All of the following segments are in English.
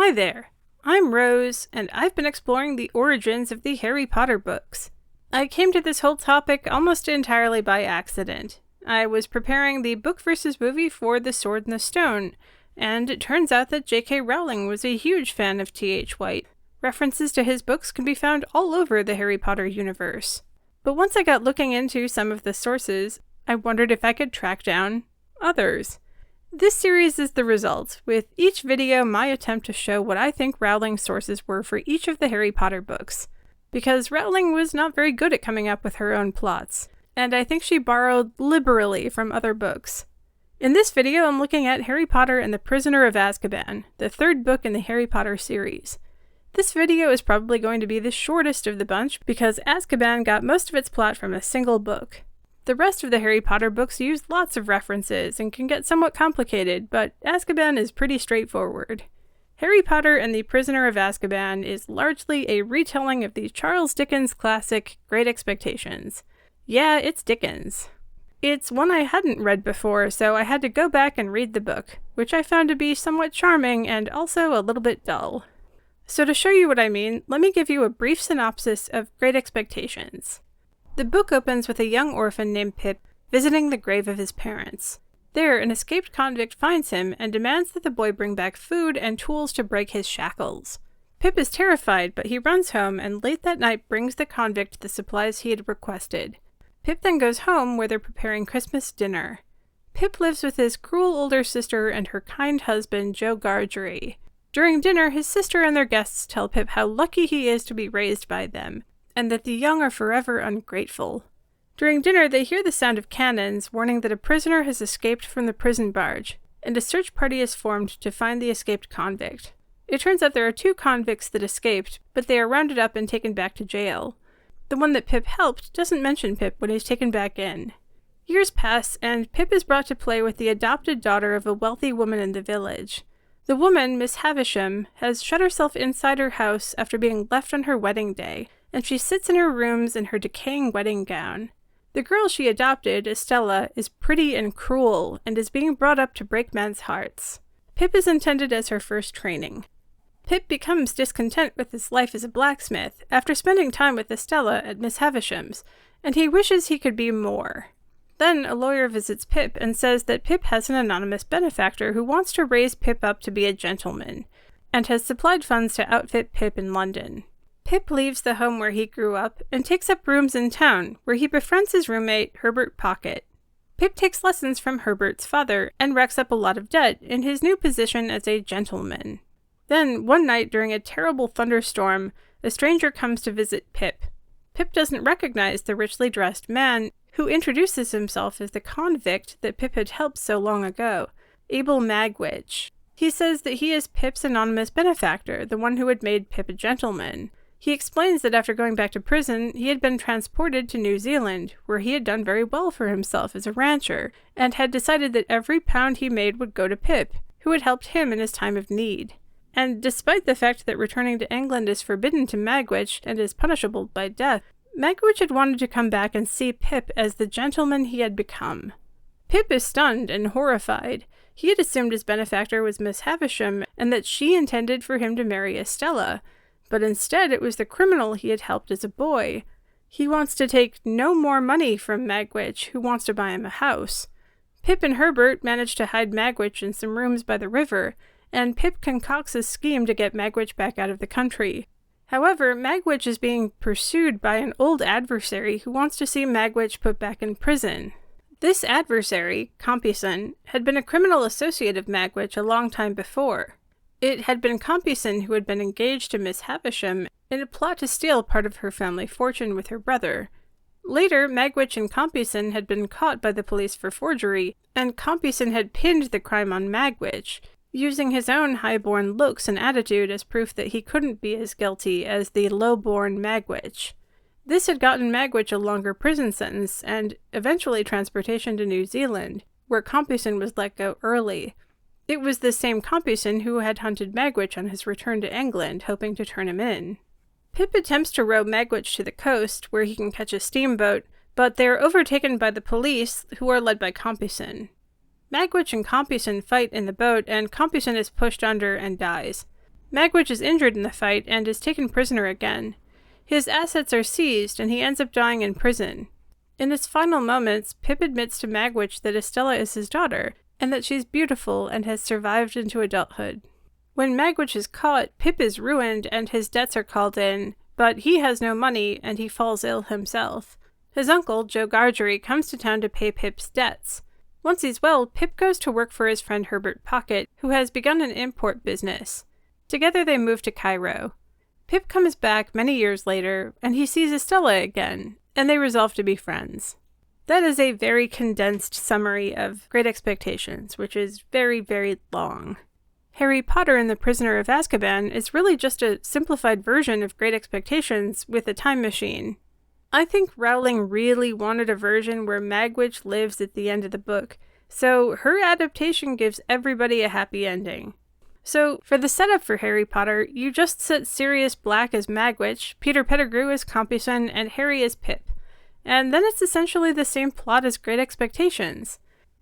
Hi there, I'm Rose, and I've been exploring the origins of the Harry Potter books. I came to this whole topic almost entirely by accident. I was preparing the book versus movie for The Sword and the Stone, and it turns out that J.K. Rowling was a huge fan of T.H. White. References to his books can be found all over the Harry Potter universe. But once I got looking into some of the sources, I wondered if I could track down others. This series is the result, with each video my attempt to show what I think Rowling's sources were for each of the Harry Potter books, because Rowling was not very good at coming up with her own plots, and I think she borrowed liberally from other books. In this video I'm looking at Harry Potter and the Prisoner of Azkaban, the third book in the Harry Potter series. This video is probably going to be the shortest of the bunch because Azkaban got most of its plot from a single book. The rest of the Harry Potter books use lots of references and can get somewhat complicated, but Azkaban is pretty straightforward. Harry Potter and the Prisoner of Azkaban is largely a retelling of the Charles Dickens classic Great Expectations. Yeah, it's Dickens. It's one I hadn't read before, so I had to go back and read the book, which I found to be somewhat charming and also a little bit dull. So to show you what I mean, let me give you a brief synopsis of Great Expectations. The book opens with a young orphan named Pip visiting the grave of his parents. There, an escaped convict finds him and demands that the boy bring back food and tools to break his shackles. Pip is terrified, but he runs home and late that night brings the convict the supplies he had requested. Pip then goes home where they're preparing Christmas dinner. Pip lives with his cruel older sister and her kind husband, Joe Gargery. During dinner, his sister and their guests tell Pip how lucky he is to be raised by them, and that the young are forever ungrateful. During dinner, they hear the sound of cannons, warning that a prisoner has escaped from the prison barge, and a search party is formed to find the escaped convict. It turns out there are 2 convicts that escaped, but they are rounded up and taken back to jail. The one that Pip helped doesn't mention Pip when he's taken back in. Years pass, and Pip is brought to play with the adopted daughter of a wealthy woman in the village. The woman, Miss Havisham, has shut herself inside her house after being left on her wedding day, and she sits in her rooms in her decaying wedding gown. The girl she adopted, Estella, is pretty and cruel, and is being brought up to break men's hearts. Pip is intended as her first training. Pip becomes discontent with his life as a blacksmith after spending time with Estella at Miss Havisham's, and he wishes he could be more. Then a lawyer visits Pip and says that Pip has an anonymous benefactor who wants to raise Pip up to be a gentleman, and has supplied funds to outfit Pip in London. Pip leaves the home where he grew up and takes up rooms in town, where he befriends his roommate, Herbert Pocket. Pip takes lessons from Herbert's father and racks up a lot of debt in his new position as a gentleman. Then, one night during a terrible thunderstorm, a stranger comes to visit Pip. Pip doesn't recognize the richly dressed man, who introduces himself as the convict that Pip had helped so long ago, Abel Magwitch. He says that he is Pip's anonymous benefactor, the one who had made Pip a gentleman. He explains that after going back to prison, he had been transported to New Zealand, where he had done very well for himself as a rancher, and had decided that every pound he made would go to Pip, who had helped him in his time of need. And despite the fact that returning to England is forbidden to Magwitch and is punishable by death, Magwitch had wanted to come back and see Pip as the gentleman he had become. Pip is stunned and horrified. He had assumed his benefactor was Miss Havisham, and that she intended for him to marry Estella, but instead it was the criminal he had helped as a boy. He wants to take no more money from Magwitch, who wants to buy him a house. Pip and Herbert manage to hide Magwitch in some rooms by the river, and Pip concocts a scheme to get Magwitch back out of the country. However, Magwitch is being pursued by an old adversary who wants to see Magwitch put back in prison. This adversary, Compeyson, had been a criminal associate of Magwitch a long time before. It had been Compeyson who had been engaged to Miss Havisham in a plot to steal part of her family fortune with her brother. Later, Magwitch and Compeyson had been caught by the police for forgery, and Compeyson had pinned the crime on Magwitch, using his own high-born looks and attitude as proof that he couldn't be as guilty as the low-born Magwitch. This had gotten Magwitch a longer prison sentence, and eventually transportation to New Zealand, where Compeyson was let go early. It was the same Compeyson who had hunted Magwitch on his return to England, hoping to turn him in. Pip attempts to row Magwitch to the coast, where he can catch a steamboat, but they are overtaken by the police, who are led by Compeyson. Magwitch and Compeyson fight in the boat, and Compeyson is pushed under and dies. Magwitch is injured in the fight and is taken prisoner again. His assets are seized and he ends up dying in prison. In his final moments, Pip admits to Magwitch that Estella is his daughter, and that she's beautiful and has survived into adulthood. When Magwitch is caught, Pip is ruined and his debts are called in, but he has no money and he falls ill himself. His uncle, Joe Gargery, comes to town to pay Pip's debts. Once he's well, Pip goes to work for his friend Herbert Pocket, who has begun an import business. Together they move to Cairo. Pip comes back many years later, and he sees Estella again, and they resolve to be friends. That is a very condensed summary of Great Expectations, which is very, very long. Harry Potter and the Prisoner of Azkaban is really just a simplified version of Great Expectations with a time machine. I think Rowling really wanted a version where Magwitch lives at the end of the book, so her adaptation gives everybody a happy ending. So, for the setup for Harry Potter, you just set Sirius Black as Magwitch, Peter Pettigrew as Compeyson, and Harry as Pip. And then it's essentially the same plot as Great Expectations.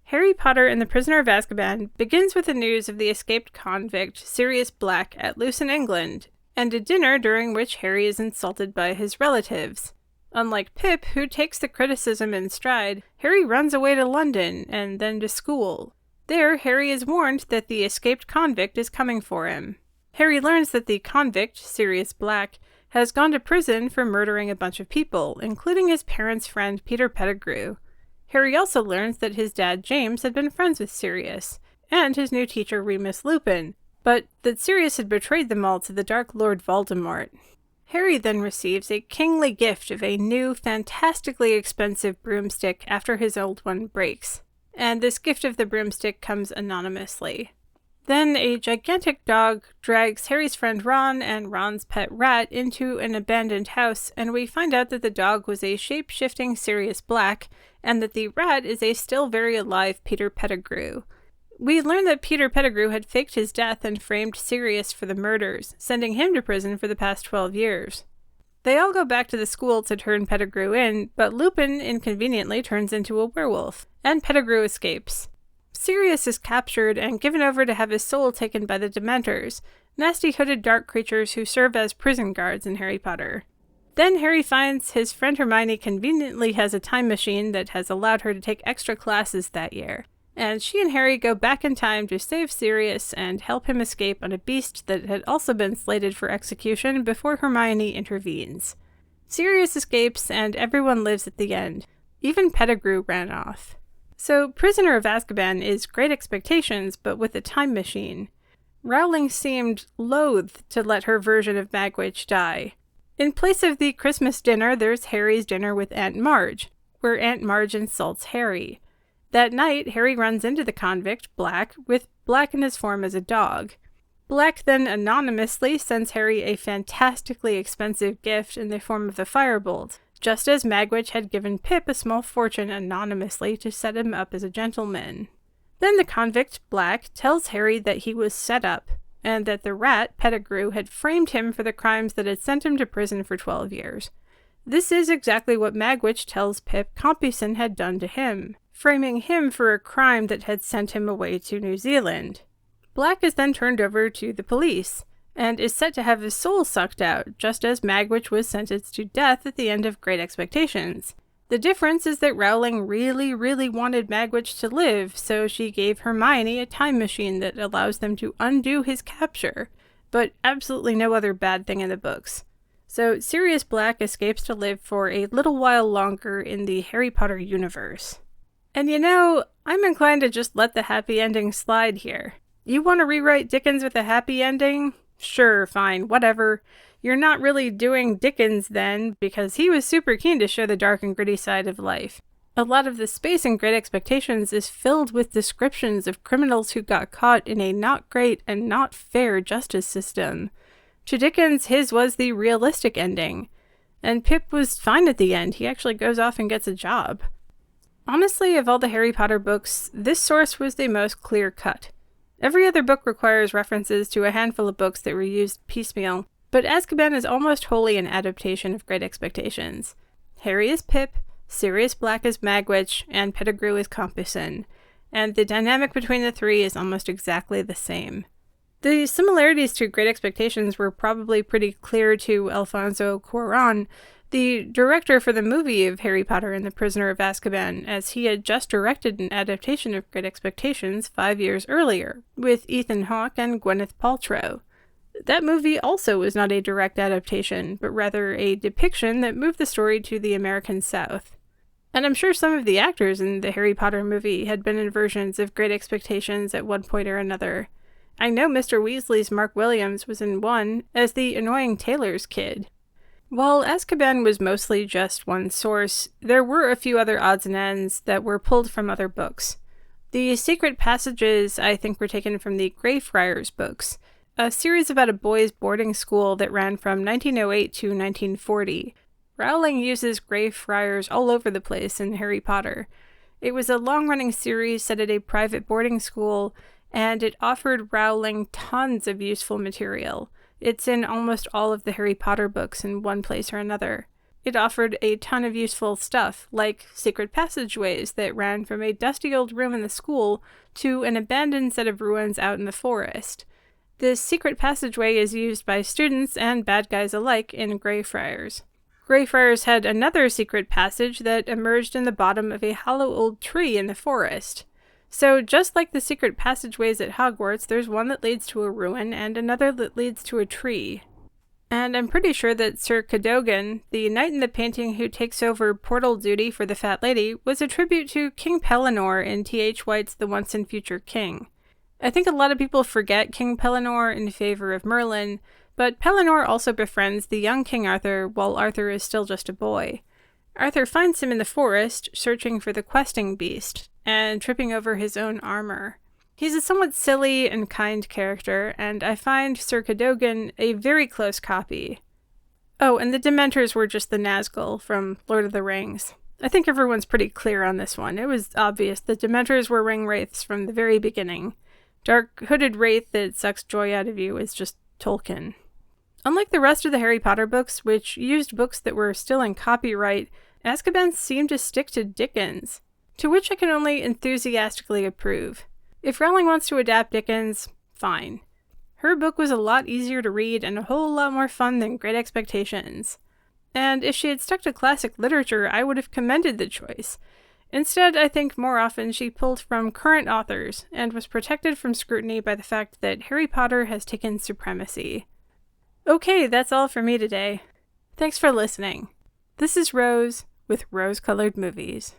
Harry Potter and the Prisoner of Azkaban begins with the news of the escaped convict, Sirius Black, at loose in England, and a dinner during which Harry is insulted by his relatives. Unlike Pip, who takes the criticism in stride, Harry runs away to London, and then to school. There, Harry is warned that the escaped convict is coming for him. Harry learns that the convict, Sirius Black, has gone to prison for murdering a bunch of people, including his parents' friend Peter Pettigrew. Harry also learns that his dad James had been friends with Sirius, and his new teacher Remus Lupin, but that Sirius had betrayed them all to the Dark Lord Voldemort. Harry then receives a kingly gift of a new, fantastically expensive broomstick after his old one breaks. And this gift of the broomstick comes anonymously. Then a gigantic dog drags Harry's friend Ron and Ron's pet rat into an abandoned house, and we find out that the dog was a shape-shifting Sirius Black, and that the rat is a still very alive Peter Pettigrew. We learn that Peter Pettigrew had faked his death and framed Sirius for the murders, sending him to prison for the past 12 years. They all go back to the school to turn Pettigrew in, but Lupin inconveniently turns into a werewolf, and Pettigrew escapes. Sirius is captured and given over to have his soul taken by the Dementors, nasty hooded dark creatures who serve as prison guards in Harry Potter. Then Harry finds his friend Hermione conveniently has a time machine that has allowed her to take extra classes that year, and she and Harry go back in time to save Sirius and help him escape on a beast that had also been slated for execution before Hermione intervenes. Sirius escapes, and everyone lives at the end. Even Pettigrew ran off. So, Prisoner of Azkaban is Great Expectations, but with a time machine. Rowling seemed loath to let her version of Magwitch die. In place of the Christmas dinner, there's Harry's dinner with Aunt Marge, where Aunt Marge insults Harry. That night, Harry runs into the convict, Black, with Black in his form as a dog. Black then anonymously sends Harry a fantastically expensive gift in the form of a firebolt, just as Magwitch had given Pip a small fortune anonymously to set him up as a gentleman. Then the convict, Black, tells Harry that he was set up, and that the rat, Pettigrew, had framed him for the crimes that had sent him to prison for 12 years. This is exactly what Magwitch tells Pip Compeyson had done to him, framing him for a crime that had sent him away to New Zealand. Black is then turned over to the police, and is set to have his soul sucked out, just as Magwitch was sentenced to death at the end of Great Expectations. The difference is that Rowling really, really wanted Magwitch to live, so she gave Hermione a time machine that allows them to undo his capture, but absolutely no other bad thing in the books. So Sirius Black escapes to live for a little while longer in the Harry Potter universe. And you know, I'm inclined to just let the happy ending slide here. You want to rewrite Dickens with a happy ending? Sure, fine, whatever. You're not really doing Dickens then, because he was super keen to show the dark and gritty side of life. A lot of the space in Great Expectations is filled with descriptions of criminals who got caught in a not great and not fair justice system. To Dickens, his was the realistic ending. And Pip was fine at the end. He actually goes off and gets a job. Honestly, of all the Harry Potter books, this source was the most clear-cut. Every other book requires references to a handful of books that were used piecemeal, but Azkaban is almost wholly an adaptation of Great Expectations. Harry is Pip, Sirius Black is Magwitch, and Pettigrew is Compeyson, and the dynamic between the three is almost exactly the same. The similarities to Great Expectations were probably pretty clear to Alfonso Cuarón, the director for the movie of Harry Potter and the Prisoner of Azkaban, as he had just directed an adaptation of Great Expectations 5 years earlier, with Ethan Hawke and Gwyneth Paltrow. That movie also was not a direct adaptation, but rather a depiction that moved the story to the American South. And I'm sure some of the actors in the Harry Potter movie had been in versions of Great Expectations at one point or another. I know Mr. Weasley's Mark Williams was in one as the annoying Taylor's kid. While Azkaban was mostly just one source, there were a few other odds and ends that were pulled from other books. The secret passages, I think, were taken from the Greyfriars books, a series about a boys' boarding school that ran from 1908 to 1940. Rowling uses Greyfriars all over the place in Harry Potter. It was a long-running series set at a private boarding school, and it offered Rowling tons of useful material. It's in almost all of the Harry Potter books in one place or another. It offered a ton of useful stuff, like secret passageways that ran from a dusty old room in the school to an abandoned set of ruins out in the forest. This secret passageway is used by students and bad guys alike in Greyfriars. Greyfriars had another secret passage that emerged in the bottom of a hollow old tree in the forest. So just like the secret passageways at Hogwarts, there's one that leads to a ruin and another that leads to a tree. And I'm pretty sure that Sir Cadogan, the knight in the painting who takes over portal duty for the Fat Lady, was a tribute to King Pellinore in T.H. White's The Once and Future King. I think a lot of people forget King Pellinore in favor of Merlin, but Pellinore also befriends the young King Arthur while Arthur is still just a boy. Arthur finds him in the forest, searching for the questing beast, and tripping over his own armor. He's a somewhat silly and kind character, and I find Sir Cadogan a very close copy. Oh, and the Dementors were just the Nazgul from Lord of the Rings. I think everyone's pretty clear on this one. It was obvious the Dementors were ring wraiths from the very beginning. Dark, hooded wraith that sucks joy out of you is just Tolkien. Unlike the rest of the Harry Potter books, which used books that were still in copyright, Azkaban seemed to stick to Dickens, to which I can only enthusiastically approve. If Rowling wants to adapt Dickens, fine. Her book was a lot easier to read and a whole lot more fun than Great Expectations. And if she had stuck to classic literature, I would have commended the choice. Instead, I think more often she pulled from current authors and was protected from scrutiny by the fact that Harry Potter has taken supremacy. Okay, that's all for me today. Thanks for listening. This is Rose with Rose-Colored Movies.